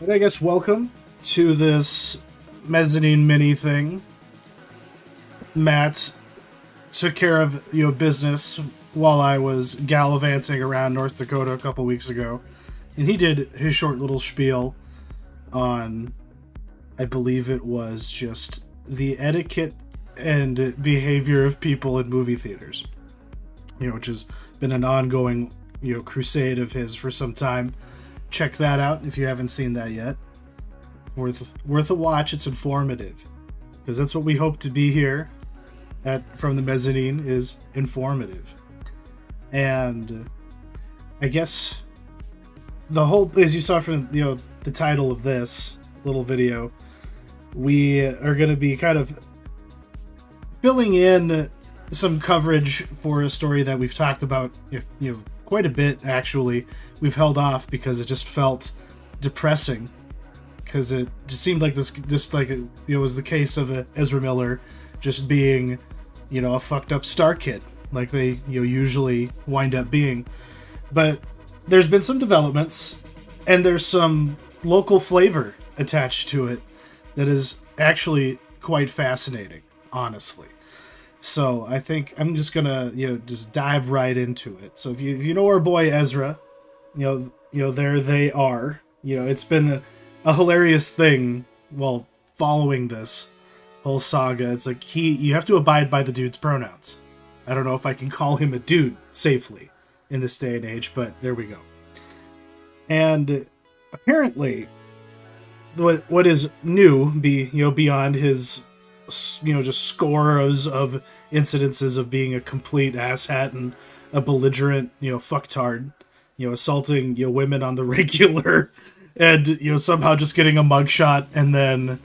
And I guess welcome to this mezzanine mini thing. Matt took care of business while I was gallivanting around North Dakota a couple weeks ago, and he did his short little spiel on, I believe it was just the etiquette and behavior of people in movie theaters. Which has been an ongoing crusade of his for some time. Check that out if you haven't seen that yet. Worth a watch. It's informative, because that's what we hope to be here from the Mezzanine, is informative. And I guess the whole, as you saw from the title of this little video, we are going to be kind of filling in some coverage for a story that we've talked about quite a bit. Actually, we've held off because it just felt depressing, because it just seemed like this like it was the case of Ezra Miller just being a fucked up star kid, like they usually wind up being. But there's been some developments, and there's some local flavor attached to it that is actually quite fascinating, honestly. So I think I'm just gonna just dive right into it. So if you know our boy Ezra, there they are. It's been a hilarious thing while following this whole saga. It's like you have to abide by the dude's pronouns. I don't know if I can call him a dude safely in this day and age, but there we go. And apparently, what is new beyond his just scores of incidences of being a complete asshat and a belligerent fucktard, assaulting women on the regular, and somehow just getting a mugshot and then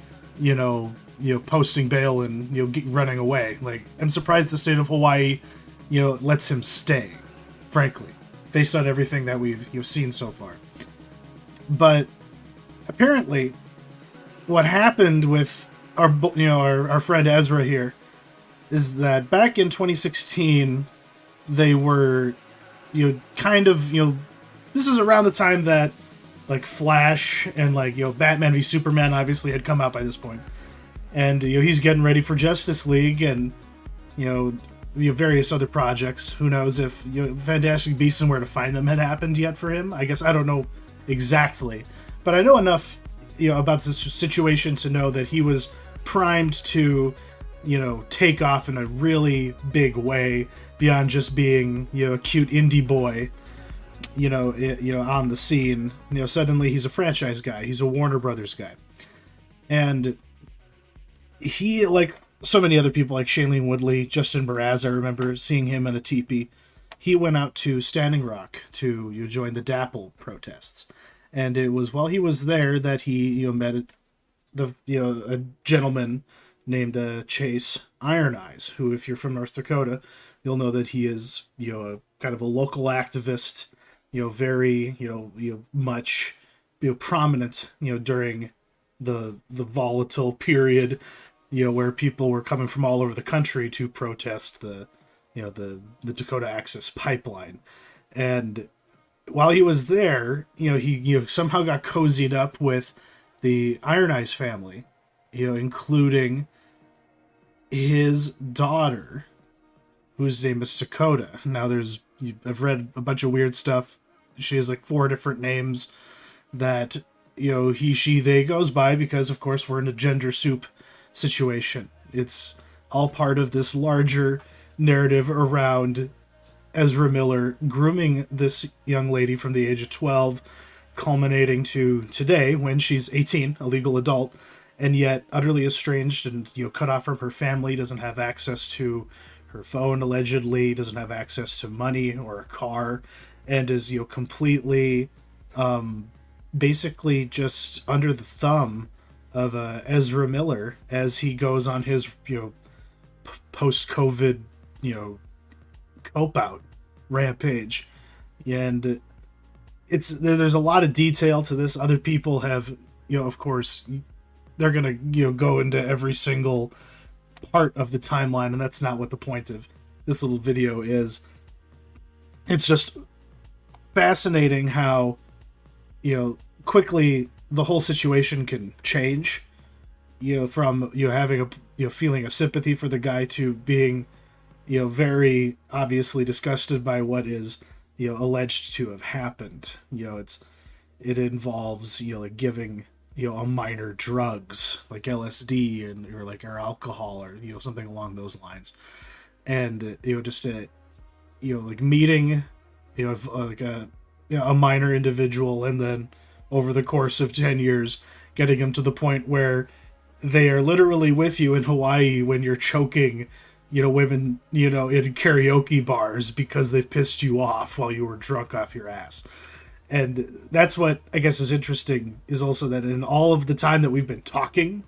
posting bail and running away. Like, I'm surprised the state of Hawaii lets him stay, frankly, based on everything that we've seen so far. But apparently what happened with our friend Ezra here is that back in 2016 they were kind of this is around the time that like Flash and Batman v Superman obviously had come out by this point, and he's getting ready for Justice League and various other projects. Who knows if Fantastic Beasts and Where to Find Them had happened yet for him. I guess I don't know exactly, but I know enough about this situation to know that he was primed to take off in a really big way beyond just being a cute indie boy on the scene. Suddenly he's a franchise guy, he's a Warner Brothers guy, and he, like so many other people like Shailene Woodley, Justin Mraz, I remember seeing him in a teepee. He went out to Standing Rock to join the DAPL protests, and it was while he was there that he met a gentleman named Chase Iron Eyes, who, if you're from North Dakota, you'll know that he is a kind of a local activist, very much prominent during the volatile period where people were coming from all over the country to protest the Dakota Access Pipeline. And while he was there, he somehow got cozied up with the Iron Eyes family, including his daughter, whose name is Dakota. Now I've read a bunch of weird stuff. She has like 4 different names that he, she, they goes by, because of course we're in a gender soup situation. It's all part of this larger narrative around Ezra Miller grooming this young lady from the age of 12, culminating to today when she's 18, a legal adult, and yet utterly estranged and cut off from her family, doesn't have access to her phone, allegedly, doesn't have access to money or a car, and is completely basically just under the thumb of Ezra Miller as he goes on his post-COVID cope out rampage. And there's a lot of detail to this. Other people have of course they're gonna go into every single part of the timeline, and that's not what the point of this little video is. It's just fascinating how quickly the whole situation can change, from having a feeling of sympathy for the guy to being very obviously disgusted by what is alleged to have happened. It involves like giving a minor drugs like LSD or alcohol or something along those lines, and just like meeting like a minor individual, and then over the course of 10 years getting him to the point where they are literally with you in Hawaii when you're choking women in karaoke bars because they've pissed you off while you were drunk off your ass. And that's what I guess is interesting, is also that in all of the time that we've been talking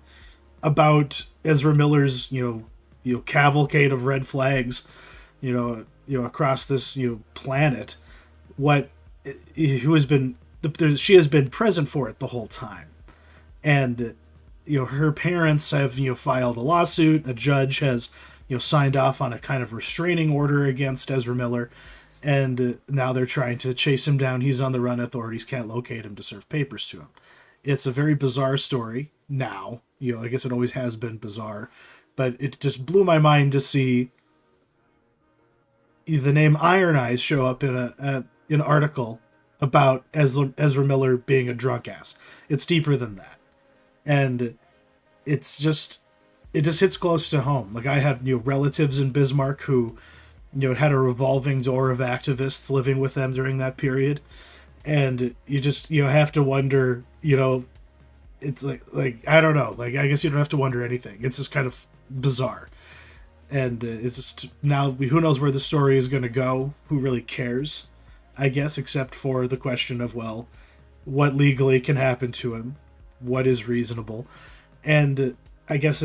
about Ezra Miller's cavalcade of red flags across this planet, what who has been she has been present for it the whole time. And her parents have filed a lawsuit. A judge has signed off on a kind of restraining order against Ezra Miller, and now they're trying to chase him down. He's on the run. Authorities can't locate him to serve papers to him. It's a very bizarre story now. I guess it always has been bizarre, but it just blew my mind to see the name Iron Eyes show up in an article about Ezra Miller being a drunk ass. It's deeper than that, and it just hits close to home. Like, I had relatives in Bismarck who had a revolving door of activists living with them during that period, and you just have to wonder. It's like I don't know. Like, I guess you don't have to wonder anything. It's just kind of bizarre, and it's just now who knows where the story is going to go. Who really cares? I guess, except for the question of, well, what legally can happen to him, what is reasonable, and I guess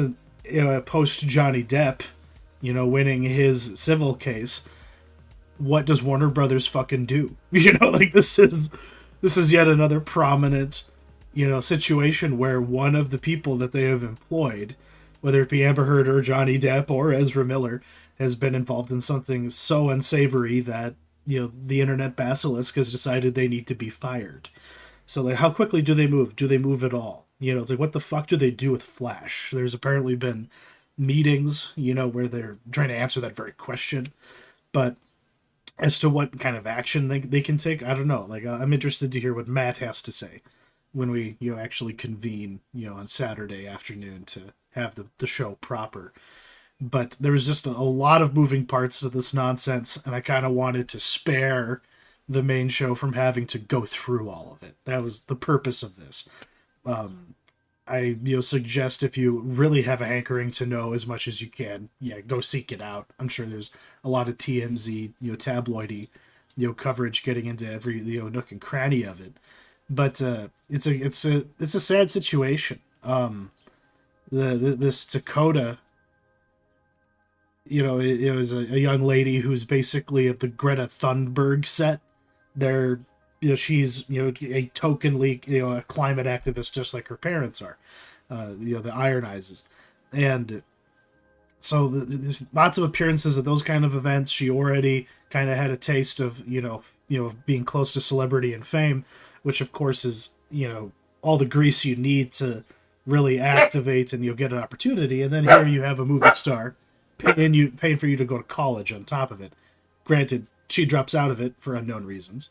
post Johnny Depp, winning his civil case, what does Warner Brothers fucking do? Like, this is yet another prominent, situation where one of the people that they have employed, whether it be Amber Heard or Johnny Depp or Ezra Miller, has been involved in something so unsavory that the internet basilisk has decided they need to be fired. So, like, how quickly do they move? Do they move at all? It's like, what the fuck do they do with Flash? There's apparently been meetings, where they're trying to answer that very question. But as to what kind of action they can take, I don't know. Like, I'm interested to hear what Matt has to say when we, actually convene, on Saturday afternoon to have the show proper. But there was just a lot of moving parts to this nonsense, and I kind of wanted to spare the main show from having to go through all of it. That was the purpose of this. I suggest, if you really have a hankering to know as much as you can, go seek it out. I'm sure there's a lot of TMZ, tabloidy, coverage getting into every nook and cranny of it. But it's a sad situation. This Dakota, it was a young lady who's basically of the Greta Thunberg set. They're, she's, a token leak, a climate activist just like her parents are, the Iron Eyes. And so there's lots of appearances at those kind of events. She already kind of had a taste of, of being close to celebrity and fame, which of course is, all the grease you need to really activate and you'll get an opportunity. And then here you have a movie star paying for you to go to college on top of it. Granted, she drops out of it for unknown reasons,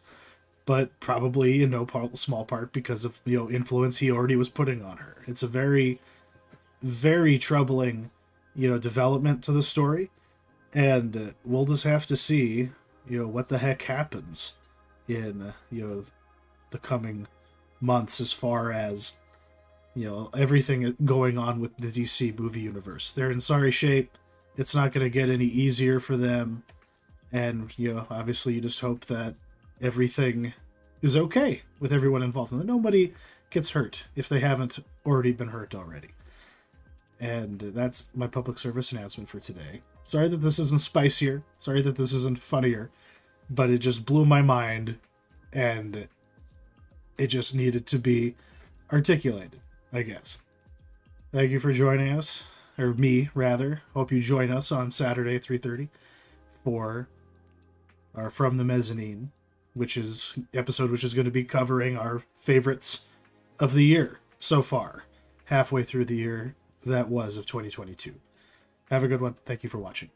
but probably in no small part because of influence he already was putting on her. It's a very, very troubling development to the story, and we'll just have to see what the heck happens in the coming months as far as everything going on with the DC movie universe. They're in sorry shape. It's not going to get any easier for them. And, obviously you just hope that everything is okay with everyone involved and that nobody gets hurt if they haven't already been hurt already. And that's my public service announcement for today. Sorry that this isn't spicier. Sorry that this isn't funnier. But it just blew my mind. And it just needed to be articulated, I guess. Thank you for joining us. Or me, rather. Hope you join us on Saturday at 3:30 for our From the Mezzanine, which is going to be covering our favorites of the year so far, halfway through the year that was of 2022. Have a good one. Thank you for watching.